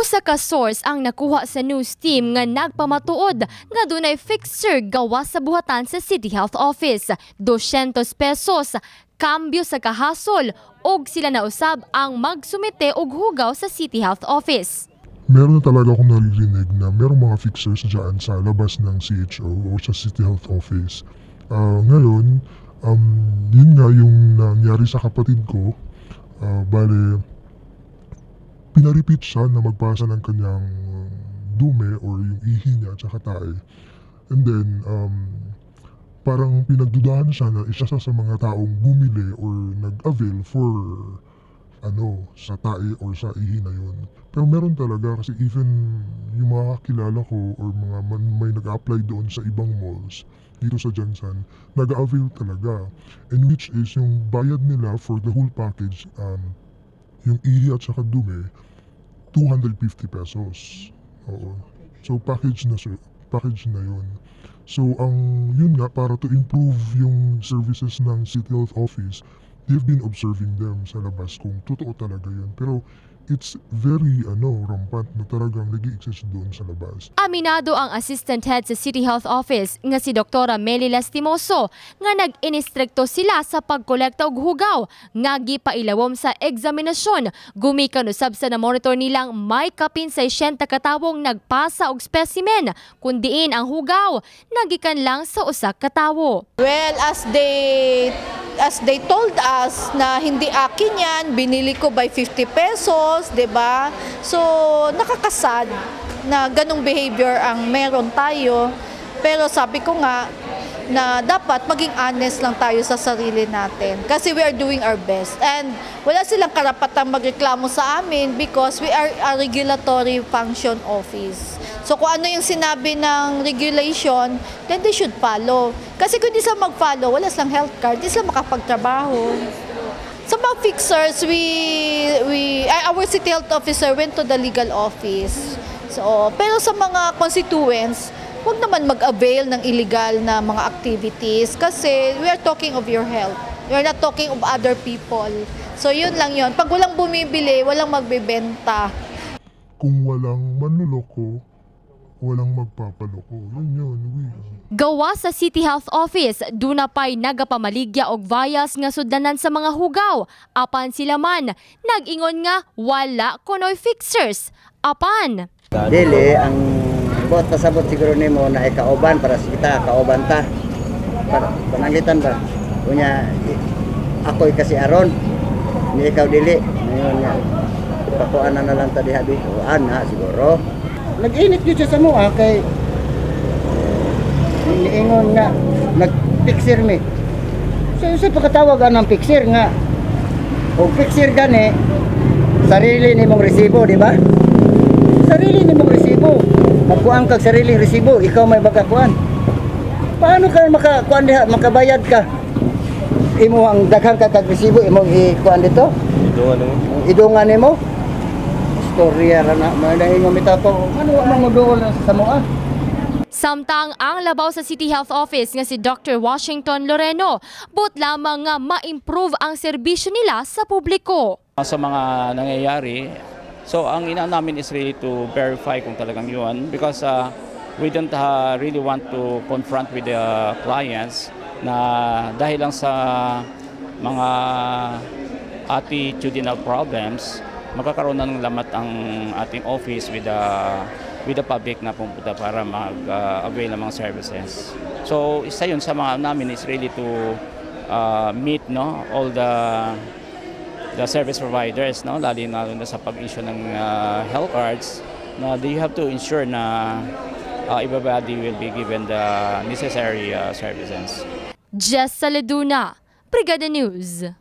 Usa ka source ang nakuha sa news team nga nagpamatuod nga dunay fixer gawas sa buhatan sa City Health Office. 200 pesos, kambyo sa kahasol, og sila na usab ang magsumite og hugaw sa City Health Office. Meron na talaga akong naririnig na merong mga fixers dyan sa labas ng CHO o sa City Health Office. Ngayon, yun nga yung nangyari sa kapatid ko. Bale, pinarepeat siya na magpasa ng kanyang dume or yung ihi niya at saka tae. And then, parang pinagdudahan siya na isa sa mga taong bumili or nag-avail for sa tae or sa ihi na yun. Pero meron talaga kasi even yung mga kakilala ko or mga may nag-apply doon sa ibang malls dito sa Jansan, nag-avail talaga. And which is yung bayad nila for the whole package, yung ihi at saka dume, 250 pesos. Oo. So package na yun. So yun nga, para to improve yung services ng City Health Office, they've been observing them sa labas kung totoo talaga yun. Pero it's very rampant na talagang nag-i-exist doon sa labas. Aminado ang assistant head sa City Health Office nga si Dr. Meli Lastimoso nga nag-inistrikto sila sa pagkolekta og hugaw nga gipailawom sa eksaminasyon. Gumikan usab sa na-monitor nilang may kapin 60 katawong nagpasa og specimen, kundiin ang hugaw nagikan lang sa usa ka tawo. Well, as they told us na hindi akin yan, binili ko by 50 pesos, 'di ba? So, nakakasad na ganong behavior ang meron tayo. Pero sabi ko nga na dapat maging honest lang tayo sa sarili natin kasi we are doing our best. And wala silang karapatang magreklamo sa amin because we are a regulatory function office. So kung ano yung sinabi ng regulation, then they should follow. Kasi kung hindi sila mag-follow, wala silang health card, hindi sila makapagtrabaho. Sa mga fixers, our City Health Officer went to the legal office. So, pero sa mga constituents, huwag naman mag-avail ng illegal na mga activities kasi we are talking of your health. We are not talking of other people. So yun lang yun. Pag walang bumibili, walang magbebenta. Kung walang manloloko, walang magpapaloko. Yun. Gawa sa City Health Office, duna pa'y nagapamaligya og bias nga sudlanan sa mga hugaw. Apan sila man, nag-ingon nga wala kunoy fixers. Apan. Dili, ang bot pasabot siguro nimo na ikauban para sa kita, kauban ta. Pananglitan ba? Kunya, ako'y kasi aron. Hindi ikaw dili. Ngayon nga, pakuan na lang ta diha dito. Siguro. Nag-init yun siya sa mua kay niingon nga nag-fixer mi. So pagkatawag ng fixer nga o fixer gani sarili nimong resibo, di ba? Sarili nimong resibo. Magkuan kag sariling resibo, ikaw may bagakuan. Paano ka makakuan diha, makabayad ka? Imo ang daghang kag resibo imong ikuan dito? Idungan nimo. Storya ra na madaingon mitapo ano ang modol sa moa. Samtang ang labaw sa City Health Office nga si Dr. Washington Loreno, but lamang nga ma-improve ang serbisyo nila sa publiko. Sa mga nangyayari, so ang ina namin is really to verify kung talagang yun because we don't really want to confront with the clients na dahil lang sa mga attitudinal problems, magkakaroon na ng lamat ang ating office with the public na pumunta para mag-avail ng mga services. So isa yun sa mga namin is really to meet all the service providers, lalo na sa pag-issue ng health cards, na they have to ensure na everybody will be given the necessary services. Jess Saladuna, Brigada News.